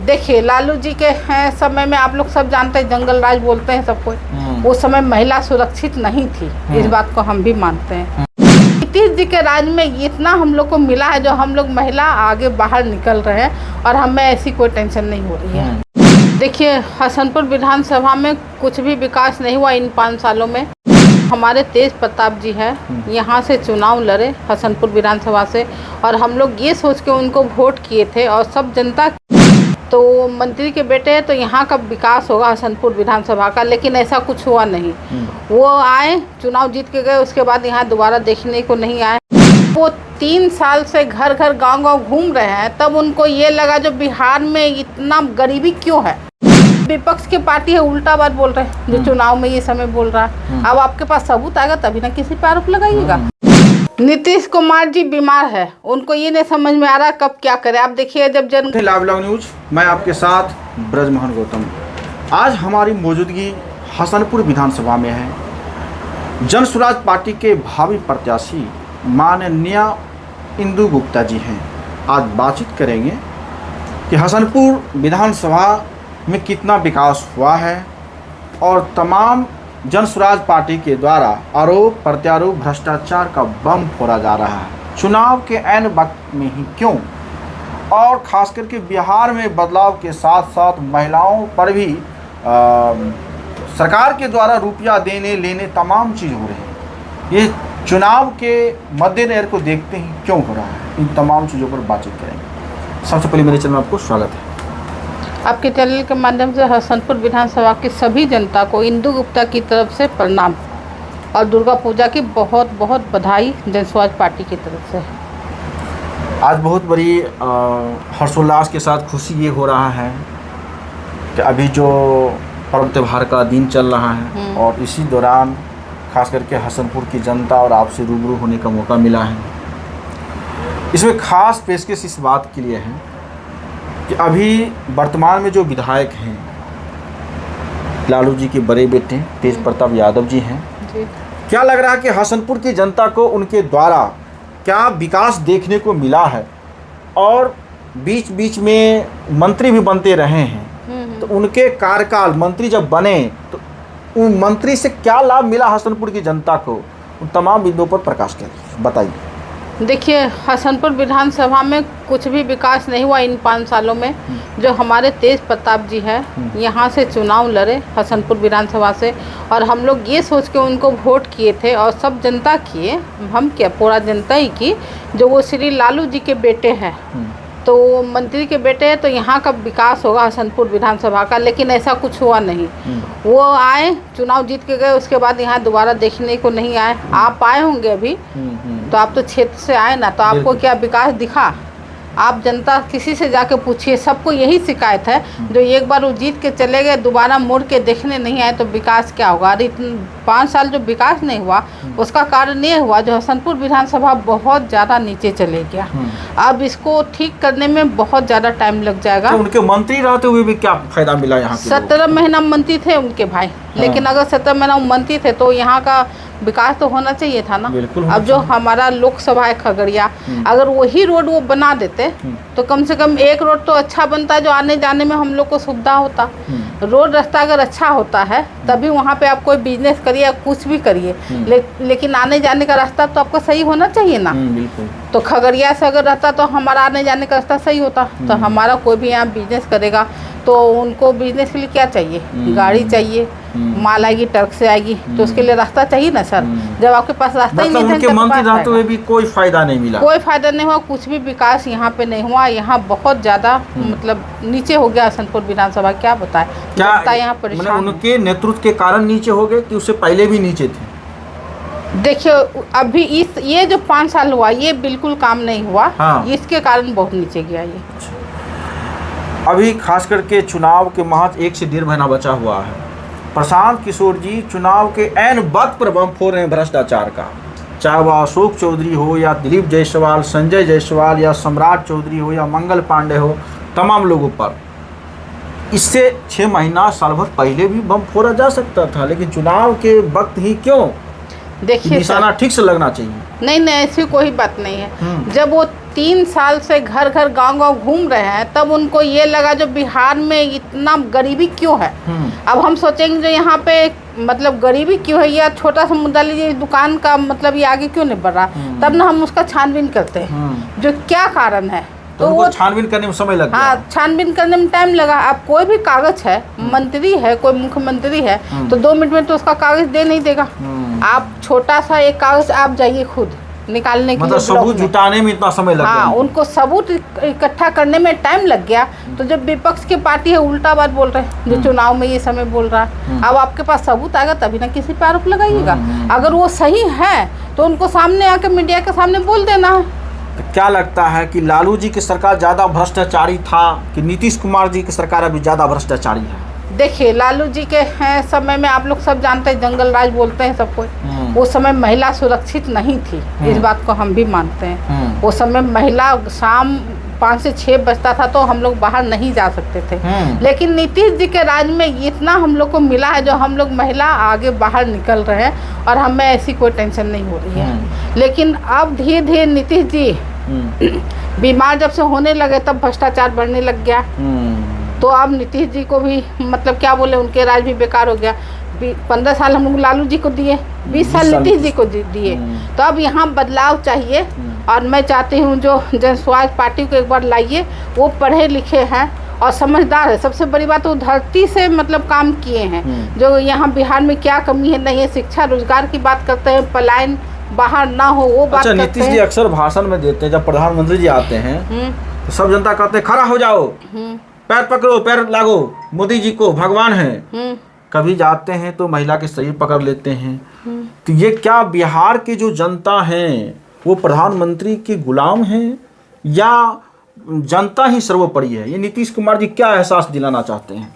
देखिए, लालू जी के समय में आप लोग सब जानते हैं, जंगल राज बोलते हैं सबको। वो समय महिला सुरक्षित नहीं थी, इस बात को हम भी मानते हैं। नीतीश जी के राज में इतना हम लोग को मिला है, जो हम लोग महिला आगे बाहर निकल रहे हैं और हमें ऐसी कोई टेंशन नहीं हो रही है। देखिए, हसनपुर विधानसभा में कुछ भी विकास नहीं हुआ इन 5 सालों में। हमारे तेज प्रताप जी है, यहाँ से चुनाव लड़े हसनपुर विधानसभा से, और हम लोग ये सोच के उनको वोट किए थे, और सब जनता तो मंत्री के बेटे हैं तो यहाँ का विकास होगा हसनपुर विधानसभा का, लेकिन ऐसा कुछ हुआ नहीं। वो आए, चुनाव जीत के गए, उसके बाद यहाँ दोबारा देखने को नहीं आए। वो 3 साल से घर घर गांव-गांव घूम रहे हैं, तब उनको ये लगा जो बिहार में इतना गरीबी क्यों है। विपक्ष की पार्टी है, उल्टा बात बोल रहे हैं, जो चुनाव में ये समय बोल रहा है। अब आपके पास सबूत आएगा तभी ना किसी पे आरोप लगाइएगा। नीतीश कुमार जी बीमार है, उनको ये नहीं समझ में आ रहा कब क्या करे। आप देखिए, जब लाइव न्यूज, मैं आपके साथ ब्रजमोहन गौतम। आज हमारी मौजूदगी हसनपुर विधानसभा में है। जन स्वराज पार्टी के भावी प्रत्याशी माननीय इंदु गुप्ता जी हैं। आज बातचीत करेंगे कि हसनपुर विधानसभा में कितना विकास हुआ है, और तमाम जन स्वराज पार्टी के द्वारा आरोप प्रत्यारोप भ्रष्टाचार का बम फोड़ा जा रहा है चुनाव के ऐन वक्त में ही क्यों, और खास करके बिहार में बदलाव के साथ साथ महिलाओं पर भी सरकार के द्वारा रुपया देने लेने तमाम चीज़ हो रहे हैं। ये चुनाव के मद्देनजर को देखते ही क्यों हो रहा है, इन तमाम चीज़ों पर बातचीत करेंगे। सबसे पहले मेरे चैनल में आपको स्वागत है। आपके चैनल के माध्यम से हसनपुर विधानसभा की सभी जनता को इंदु गुप्ता की तरफ से प्रणाम, और दुर्गा पूजा की बहुत बहुत बधाई जन स्वराज पार्टी की तरफ से। आज बहुत बड़ी हर्षोल्लास के साथ खुशी ये हो रहा है कि अभी जो पर्व त्यौहार का दिन चल रहा है, और इसी दौरान खास करके हसनपुर की जनता और आपसे रूबरू होने का मौका मिला है। इसमें खास पेशकश इस बात के लिए है कि अभी वर्तमान में जो विधायक हैं, लालू जी के बड़े बेटे तेज प्रताप यादव जी हैं। क्या लग रहा है कि हसनपुर की जनता को उनके द्वारा क्या विकास देखने को मिला है, और बीच बीच में मंत्री भी बनते रहे हैं, तो उनके कार्यकाल मंत्री जब बने तो उन मंत्री से क्या लाभ मिला हसनपुर की जनता को, उन तमाम बिंदुओं पर प्रकाश करें, बताइए। देखिए, हसनपुर विधानसभा में कुछ भी विकास नहीं हुआ इन 5 सालों में। जो हमारे तेज प्रताप जी है, यहाँ से चुनाव लड़े हसनपुर विधानसभा से, और हम लोग ये सोच के उनको वोट किए थे, और सब जनता किए, हम क्या पूरा जनता ही की, जो वो श्री लालू जी के बेटे हैं, तो मंत्री के बेटे हैं, तो यहाँ का विकास होगा हसनपुर विधानसभा का, लेकिन ऐसा कुछ हुआ नहीं। वो आए, चुनाव जीत के गए, उसके बाद यहाँ दोबारा देखने को नहीं आए। आप आए होंगे अभी, तो आप तो क्षेत्र से आए ना, तो आपको क्या विकास दिखा? आप जनता किसी से जाके पूछिए, सबको यही शिकायत है, जो एक बार वो जीत के चले गए, दोबारा मुड़ के देखने नहीं आए, तो विकास क्या होगा। अरे 5 साल जो विकास नहीं हुआ, उसका कारण ये हुआ जो हसनपुर विधानसभा बहुत ज़्यादा नीचे चले गया। अब इसको ठीक करने में बहुत ज़्यादा टाइम लग जाएगा। तो उनके मंत्री रहते हुए भी क्या फायदा मिला यहाँ? 17 महीना मंत्री थे उनके भाई, लेकिन अगर 17 महीना मंत्री थे तो यहाँ का विकास तो होना चाहिए था ना। अब जो हमारा लोकसभा है खगड़िया, अगर वही रोड वो बना देते तो कम से कम एक रोड तो अच्छा बनता, जो आने जाने में हम लोग को सुविधा होता। रोड रास्ता अगर अच्छा होता है तभी वहाँ पे आप कोई बिजनेस करिए या कुछ भी करिए, लेकिन आने जाने का रास्ता तो आपका सही होना चाहिए ना। तो खगड़िया से अगर रहता तो हमारा आने जाने का रास्ता सही होता, तो हमारा कोई भी यहाँ बिजनेस करेगा तो उनको बिजनेस के लिए क्या चाहिए? गाड़ी चाहिए, माल आएगी ट्रक से आएगी, तो उसके लिए रास्ता चाहिए ना सर। जब आपके पास रास्ता ही नहीं था, उनके मंत्री रहते हुए भी कोई फायदा नहीं मिला, कोई फायदा नहीं हुआ, कुछ भी विकास यहाँ पे नहीं हुआ। यहाँ बहुत ज्यादा मतलब नीचे हो गया हसनपुर विधानसभा। क्या बताए, क्या यहाँ परेशान। उनके नेतृत्व के कारण नीचे हो गए कि उससे पहले भी नीचे थे? देखिए, अभी ये जो 5 साल हुआ, ये बिल्कुल काम नहीं हुआ। इसके कारण बहुत नीचे गया ये। अभी खास करके चुनाव के महज 1 से 1.5 महीना बचा हुआ है। प्रशांत किशोर जी चुनाव के ऐन वक्त पर बम फोड़ रहे हैं भ्रष्टाचार का, चाहे वह अशोक चौधरी हो या दिलीप जायसवाल, संजय जायसवाल या सम्राट चौधरी हो या मंगल पांडे हो, तमाम लोगों पर। इससे 6 महीना साल भर पहले भी बम फोड़ा जा सकता था, लेकिन चुनाव के वक्त ही क्यों? देखिए, निशाना ठीक से लगना चाहिए। नहीं नहीं, ऐसी कोई बात नहीं है। जब वो 3 साल से घर घर गांव गांव घूम रहे हैं तब उनको ये लगा जो बिहार में इतना गरीबी क्यों है। अब हम सोचेंगे जो यहाँ पे मतलब गरीबी क्यों है, या छोटा सा मुद्दा लीजिए दुकान का, मतलब ये आगे क्यों नहीं बढ़ रहा, तब ना हम उसका छानबीन करते हैं जो क्या कारण है। तो वो छानबीन करने में समय लग गया। हाँ, छानबीन करने में टाइम लगा। अब कोई भी कागज है, मंत्री है, कोई मुख्यमंत्री है तो 2 मिनट में तो उसका कागज दे नहीं देगा। आप छोटा सा एक कागज आप जाइए खुद निकालने के लिए, मतलब सबूत जुटाने में इतना समय लग गया। हाँ, उनको सबूत इकट्ठा करने में टाइम लग गया। तो जब विपक्ष की पार्टी है उल्टा बात बोल रहे हैं, जो चुनाव में ये समय बोल रहा है। अब आपके पास सबूत आएगा तभी ना किसी पे आरोप लगाइएगा। अगर वो सही है तो उनको सामने आके मीडिया के सामने बोल देना है। तो क्या लगता है कि लालू जी की सरकार ज़्यादा भ्रष्टाचारी था कि नीतीश कुमार जी की सरकार अभी ज़्यादा भ्रष्टाचारी है? देखिए, लालू जी के समय में आप लोग सब जानते हैं, जंगल राज बोलते हैं सब कोई। वो समय महिला सुरक्षित नहीं थी, इस बात को हम भी मानते हैं। वो समय महिला शाम 5 से 6 बजता था तो हम लोग बाहर नहीं जा सकते थे। लेकिन नीतीश जी के राज में इतना हम लोग को मिला है जो हम लोग महिला आगे बाहर निकल रहे हैं और हमें ऐसी कोई टेंशन नहीं हो रही है। लेकिन अब धीरे धीरे नीतीश जी बीमार जब से होने लगे तब भ्रष्टाचार बढ़ने लग गया। तो अब नीतीश जी को भी मतलब क्या बोले, उनके राज भी बेकार हो गया। 15 साल हम लोग लालू जी को दिए, 20 साल नीतीश जी को दिए। तो अब यहाँ बदलाव चाहिए और मैं चाहती हूँ जो जनस्वराज पार्टी को एक बार लाइए। वो पढ़े लिखे हैं और समझदार है। सबसे बड़ी बात वो धरती से मतलब काम किए हैं। जो यहाँ बिहार में क्या कमी है नहीं है, शिक्षा रोजगार की बात करते हैं, पलायन बाहर ना हो वो बात करते हैं। नीतीश जी अक्सर भाषण में देते हैं, जब प्रधानमंत्री जी आते हैं तो सब जनता कहते हैं खड़ा हो जाओ, पैर पकड़ो, पैर लागो, मोदी जी को भगवान है। कभी जाते हैं तो महिला के शरीर पकड़ लेते हैं। तो ये क्या बिहार की जो जनता है वो प्रधानमंत्री के गुलाम हैं या जनता ही सर्वोपरि है? ये नीतीश कुमार जी क्या एहसास दिलाना चाहते हैं?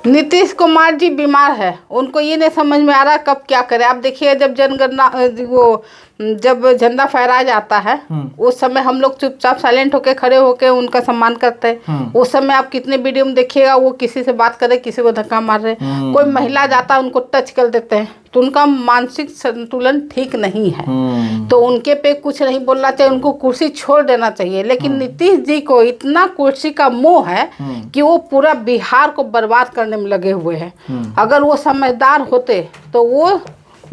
नीतीश कुमार जी बीमार है, उनको ये नहीं समझ में आ रहा कब क्या करे। आप देखिए, जब जनगणना वो जब झंडा फहराया जाता है उस समय हम लोग चुपचाप साइलेंट होके खड़े होके उनका सम्मान करते हैं। उस समय आप कितने वीडियो में देखिएगा वो किसी से बात करे, किसी को धक्का मार रहे, कोई महिला जाता है उनको टच कर देते हैं। तो उनका मानसिक संतुलन ठीक नहीं है। तो उनके पे कुछ नहीं बोलना चाहिए, उनको कुर्सी छोड़ देना चाहिए। लेकिन नीतीश जी को इतना कुर्सी का मोह है कि वो पूरा बिहार को बर्बाद करने में लगे हुए हैं। अगर वो समझदार होते तो वो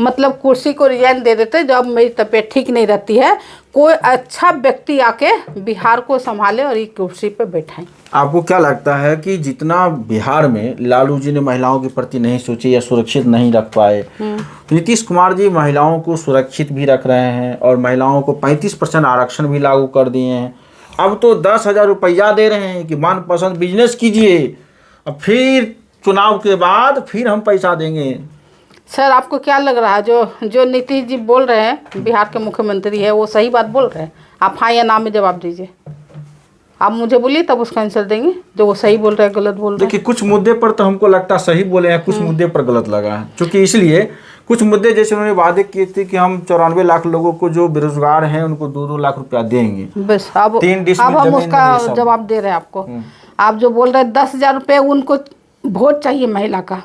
मतलब कुर्सी को रिजाइन दे देते। जब मेरी तबीयत ठीक नहीं रहती है, कोई अच्छा व्यक्ति आके बिहार को संभाले और ये कुर्सी पे बैठाएं। आपको क्या लगता है कि जितना बिहार में लालू जी ने महिलाओं के प्रति नहीं सोचे या सुरक्षित नहीं रख पाए, नीतीश कुमार जी महिलाओं को सुरक्षित भी रख रहे हैं और महिलाओं को 35% आरक्षण भी लागू कर दिए हैं। अब तो 10,000 रुपया दे रहे हैं कि मनपसंद बिजनेस कीजिए, अब फिर चुनाव के बाद फिर हम पैसा देंगे। सर, आपको क्या लग रहा है जो नीतीश जी बोल रहे हैं, बिहार के मुख्यमंत्री है, वो सही बात बोल रहे हैं? आप हाँ या ना में जवाब दीजिए। आप मुझे बोलिए तब उसका आंसर देंगे जो वो सही बोल रहे हैं गलत बोल रहे हैं। देखिए, कुछ मुद्दे पर तो हमको लगता सही बोले हैं, कुछ मुद्दे पर गलत लगा है। क्योंकि इसलिए कुछ मुद्दे जैसे उन्होंने वादे किए थे कि हम 94 लाख लोगों को जो बेरोजगार हैं उनको 2-2 लाख रुपया देंगे। बस अब हम उसका जवाब दे रहे हैं आपको। आप जो बोल रहे हैं 10,000 रुपये, उनको वोट चाहिए महिला का।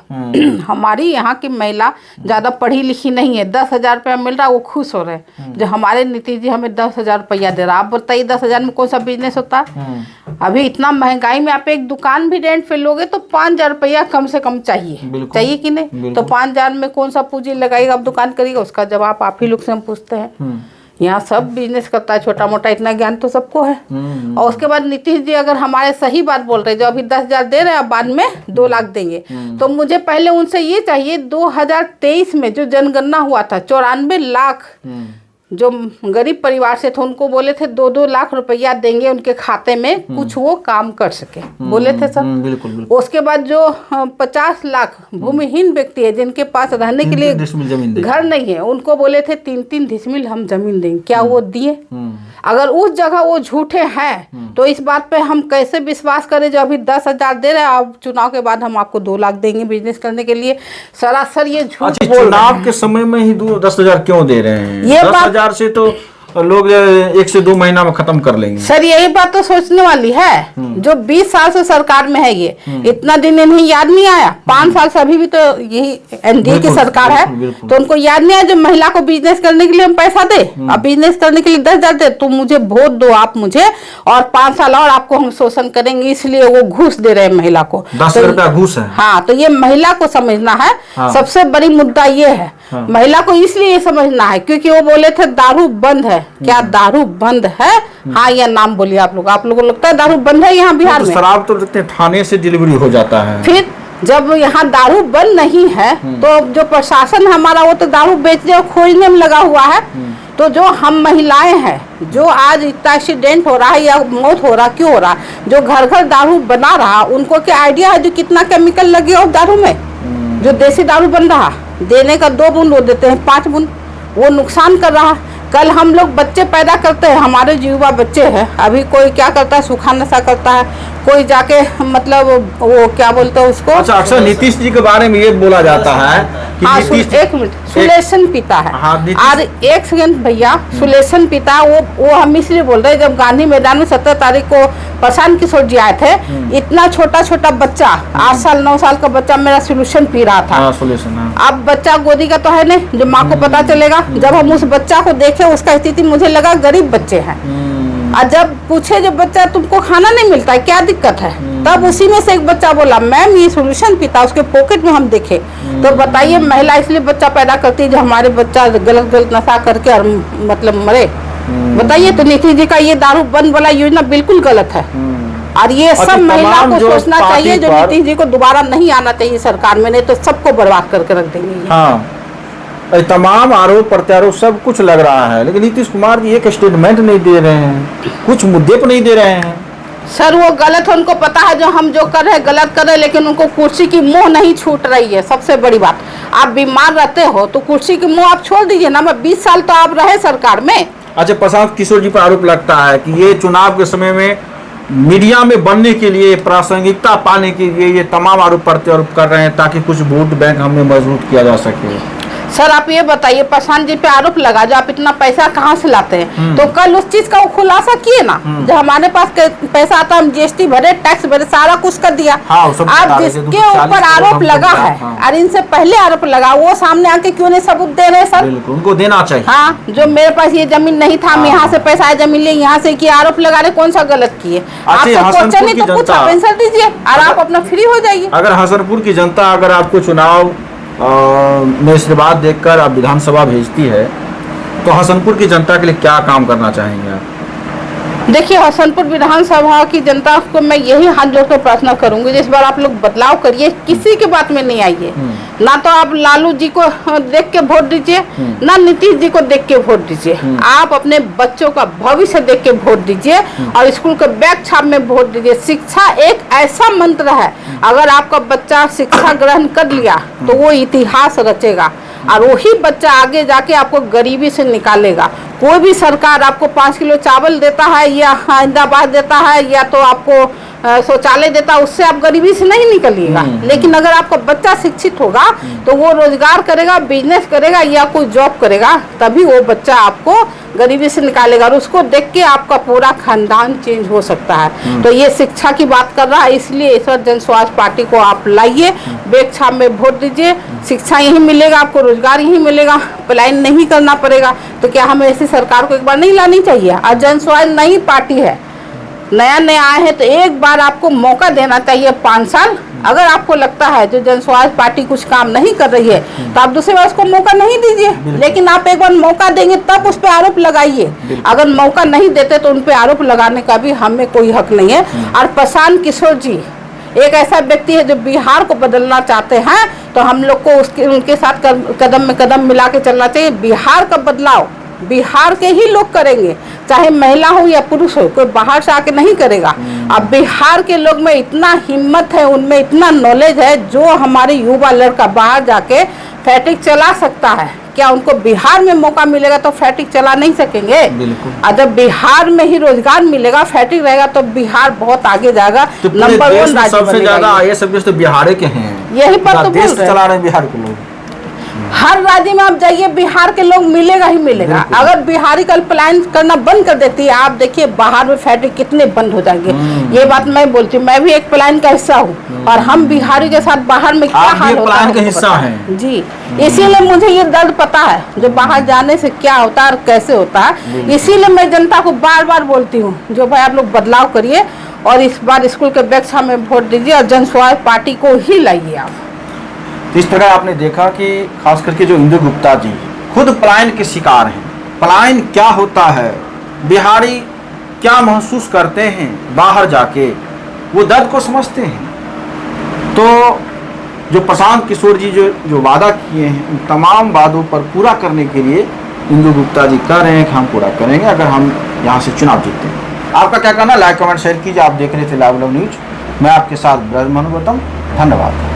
हमारी यहाँ की महिला ज़्यादा पढ़ी लिखी नहीं है, 10,000 रुपया मिल रहा है वो खुश हो रहे हैं। जो हमारे नीतीश जी हमें 10,000 रुपया दे रहा है। आप बताइए 10,000 में कौन सा बिजनेस होता है? अभी इतना महंगाई में आप एक दुकान भी रेंट पे लोगे तो 5,000 रुपया कम से कम चाहिए कि नहीं? तो 5,000 में कौन सा पूंजी लगाएगा, आप दुकान करिएगा? उसका जवाब आप ही लोग से हम पूछते हैं। यहाँ सब बिजनेस करता है छोटा मोटा, इतना ज्ञान तो सबको है। और उसके बाद नीतीश जी अगर हमारे सही बात बोल रहे, जो अभी 10,000 दे रहे हैं बाद में 2 लाख देंगे, तो मुझे पहले उनसे ये चाहिए 2023 में जो जनगणना हुआ था 94 लाख जो गरीब परिवार से थे उनको बोले थे 2-2 लाख रुपया देंगे उनके खाते में, कुछ वो काम कर सके, बोले थे सब। बिल्कुल। उसके बाद जो 50 लाख भूमिहीन व्यक्ति है जिनके पास रहने के लिए घर नहीं है, उनको बोले थे 3-3 डिसमिल हम जमीन देंगे। क्या वो दिए? अगर उस जगह वो झूठे हैं तो इस बात पे हम कैसे विश्वास करें? जो अभी 10,000 दे रहे हैं, अब चुनाव के बाद हम आपको 2 लाख देंगे बिजनेस करने के लिए। सरासर ये झूठ बोल रहे हैं। चुनाव के समय में ही 10,000 क्यों दे रहे हैं? 10,000 से तो लोग 1 से 2 महीना में खत्म कर लेंगे। सर यही बात तो सोचने वाली है। जो 20 साल से सरकार में है ये, इतना दिन इन्हें याद नहीं आया। 5 साल से अभी भी तो यही एनडीए की सरकार है, तो उनको याद नहीं आया जो महिला को बिजनेस करने के लिए हम पैसा दे। अब बिजनेस करने के लिए 10,000 दे, तुम मुझे वोट दो आप मुझे, और 5 साल और आपको हम शोषण करेंगे, इसलिए वो घूस दे रहे हैं महिला को। 10 रुपया घूस है। हाँ, तो ये महिला को समझना है। हाँ। सबसे बड़ी मुद्दा ये है। हाँ। महिला को इसलिए समझना है क्योंकि वो बोले थे दारू बंद है। क्या दारू बंद है? हाँ, यह नाम बोलिए आप लोगों को लगता है दारू बंद है यहाँ बिहार में? शराब तो देखते हैं थाने से डिलीवरी हो जाता है। फिर जब यहाँ दारू बंद नहीं है तो जो प्रशासन हमारा वो तो दारू बेचने और खोजने में लगा हुआ है। तो जो हम महिलाएं हैं, जो आज इतना एक्सीडेंट हो रहा है या मौत हो रहा, क्यों हो रहा? जो घर घर दारू बना रहा, उनको क्या आइडिया है जो कितना केमिकल लगे हो दारू में? जो देसी दारू बन रहा, देने का 2 बूंद वो देते हैं 5 बूंद, वो नुकसान कर रहा। कल हम लोग बच्चे पैदा करते हैं, हमारे युवा बच्चे हैं, अभी कोई क्या करता है, सूखा नशा करता है, कोई जाके मतलब वो क्या बोलते हैं उसको। अच्छा, अक्सर नीतीश जी के बारे में ये बोला जाता है कि हाँ, नीतीश एक मिनट, सुलेशन पीता है। हाँ, और 1 सेकंड भैया, सुलेशन पीता है वो हम इसलिए बोल रहे हैं, जब गांधी मैदान में 17 तारीख को प्रशांत किशोर जी आए थे, इतना छोटा छोटा बच्चा 8 साल 9 साल का बच्चा मेरा सोल्यूशन पी रहा था। अब बच्चा गोदी का तो है नहीं, जो माँ को पता चलेगा। जब हम उस बच्चा को देखे, उसका स्थिति मुझे लगा गरीब बच्चे हैं। और जब पूछे जब बच्चा तुमको खाना नहीं मिलता है, क्या दिक्कत है, तब उसी में से एक बच्चा बोला मैम ये सोल्यूशन पीता, उसके पॉकेट में हम देखे। तो बताइए, महिला इसलिए बच्चा पैदा करती है जो हमारे बच्चा गलत नशा करके और मतलब मरे? बताइए। तो नीतीश जी का ये दारू बंद वाला योजना बिल्कुल गलत है। और ये सब महिला को सोचना चाहिए, जो नीतीश जी को दोबारा नहीं आना चाहिए सरकार में, नहीं तो सबको बर्बाद करके रख देंगे। हाँ, तमाम आरोप प्रत्यारोप सब कुछ लग रहा है, लेकिन नीतीश कुमार जी एक स्टेटमेंट नहीं दे रहे हैं, कुछ मुद्दे पर नहीं दे रहे हैं। सर वो गलत है, उनको पता है जो हम जो कर रहे हैं गलत कर रहे हैं, लेकिन उनको कुर्सी की मोह नहीं छूट रही है। सबसे बड़ी बात, आप बीमार रहते हो तो कुर्सी की मोह आप छोड़ दीजिए ना। 20 साल तो आप रहे सरकार में। अच्छा, प्रशांत किशोर जी पर आरोप लगता है कि ये चुनाव के समय में मीडिया में बनने के लिए, प्रासंगिकता पाने के लिए ये तमाम आरोप प्रत्यारोप कर रहे हैं ताकि कुछ वोट बैंक हमें मजबूत किया जा सके। सर आप ये बताइए, प्रशांत जी पे आरोप लगा जो आप इतना पैसा कहाँ से लाते हैं, तो कल उस चीज का वो खुलासा किए ना। जो हमारे पास पैसा आता है, हम जीएसटी भरे, टैक्स भरे, सारा कुछ कर दिया। हाँ, आप जिसके ऊपर आरोप लगा है और इनसे पहले आरोप लगा, वो सामने आके क्यों नहीं सबूत दे रहे सर? बिल्कुल, उनको देना चाहिए। हाँ, जो मेरे पास ये जमीन नहीं था, हम यहाँ से पैसा है जमीन ले, यहाँ से किया, आरोप लगा रहे, कौन सा गलत किए? आपसे क्वेश्चन नहीं तो कुछ आंसर दीजिए और आप अपना फ्री हो जाइए। अगर हसनपुर की जनता अगर आपको चुनाव में आशीर्वाद देखकर अब विधानसभा भेजती है, तो हसनपुर की जनता के लिए क्या काम करना चाहेंगे आप? देखिए, हसनपुर विधानसभा की जनता को मैं यही हाथ जोड़कर प्रार्थना करूंगी, इस बार आप लोग बदलाव करिए, किसी के बात में नहीं आइए। ना तो आप लालू जी को देख के वोट दीजिए, ना नीतीश जी को देख के वोट दीजिए। आप अपने बच्चों का भविष्य देख के वोट दीजिए और स्कूल के बैग छाप में वोट दीजिए। शिक्षा एक ऐसा मंत्र है, अगर आपका बच्चा शिक्षा ग्रहण कर लिया तो वो इतिहास रचेगा और वही बच्चा आगे जाके आपको गरीबी से निकालेगा। कोई भी सरकार आपको 5 किलो चावल देता है या इंदाबाद देता है या तो आपको शौचालय देता है, उससे आप गरीबी से नहीं निकलिएगा। लेकिन अगर आपका बच्चा शिक्षित होगा तो वो रोजगार करेगा, बिजनेस करेगा या कोई जॉब करेगा, तभी वो बच्चा आपको गरीबी से निकालेगा और उसको देख के आपका पूरा खानदान चेंज हो सकता है। तो ये शिक्षा की बात कर रहा है, इसलिए ईश्वर जन स्वराज पार्टी को आप लाइए, बैग छाप में वोट दीजिए। शिक्षा यही मिलेगा, आपको रोजगार यही मिलेगा, पलायन नहीं करना पड़ेगा। तो क्या हमें ऐसी सरकार को एक बार नहीं लानी चाहिए? और जन स्वराज नई पार्टी है, नया आए हैं, तो एक बार आपको मौका देना चाहिए 5 साल। अगर आपको लगता है जो जन स्वराज पार्टी कुछ काम नहीं कर रही है तो आप दूसरी बार उसको मौका नहीं दीजिए, लेकिन आप एक बार मौका देंगे तब उस पर आरोप लगाइए। अगर मौका नहीं देते तो उन पर आरोप लगाने का भी हमें कोई हक नहीं है। और प्रशांत किशोर जी एक ऐसा व्यक्ति है जो बिहार को बदलना चाहते हैं, तो हम लोग को उनके साथ कदम में कदम मिला के चलना चाहिए। बिहार का बदलाव बिहार के ही लोग करेंगे, चाहे महिला हो या पुरुष हो, कोई बाहर से आके नहीं करेगा। अब बिहार के लोग में इतना हिम्मत है, उनमें इतना नॉलेज है, जो हमारे युवा लड़का बाहर जाके फैक्ट्री चला सकता है। क्या उनको बिहार में मौका मिलेगा तो फैक्ट्री चला नहीं सकेंगे? बिल्कुल। जब बिहार में ही रोजगार मिलेगा, फैक्ट्री रहेगा, तो बिहार बहुत आगे जाएगा। तो नंबर 1 सबसे ज्यादा IAS तो बिहार के हैं, यही बात तो देश चला रहे हैं बिहार के लोग। हर राज्य में आप जाइए, बिहार के लोग मिलेगा ही मिलेगा। बिल्कुल। अगर बिहारी का पलायन करना बंद कर देती है, आप देखिए बाहर में फैक्ट्री कितने बंद हो जाएंगे। ये बात मैं बोलती हूँ, मैं भी एक पलायन का हिस्सा हूँ, और हम बिहारी के साथ बाहर में क्या आप भी हाल एक होता पलायन है का हमको हिस्सा पता है। हैं। जी, इसीलिए मुझे ये दर्द पता है, जो बाहर जाने से क्या होता है और कैसे होता है। इसीलिए मैं जनता को बार बार बोलती हूँ, जो भाई आप लोग बदलाव करिए, और इस बार स्कूल के बैक्सा में वोट दीजिए, और जन स्वराज पार्टी को ही लाइए आप। तो इस प्रकार आपने देखा कि खास करके जो इंदु गुप्ता जी खुद पलायन के शिकार हैं। पलायन क्या होता है, बिहारी क्या महसूस करते हैं बाहर जाके, वो दर्द को समझते हैं। तो जो प्रशांत किशोर जी जो वादा किए हैं, उन तमाम वादों पर पूरा करने के लिए इंदु गुप्ता जी कह रहे हैं कि हम पूरा करेंगे अगर हम यहाँ से चुनाव जीतते हैं। आपका क्या कहना है? लाइक कमेंट शेयर कीजिए। आप देख रहे थे लाइव लव न्यूज, मैं आपके साथ ब्रजमनु गौतम, धन्यवाद।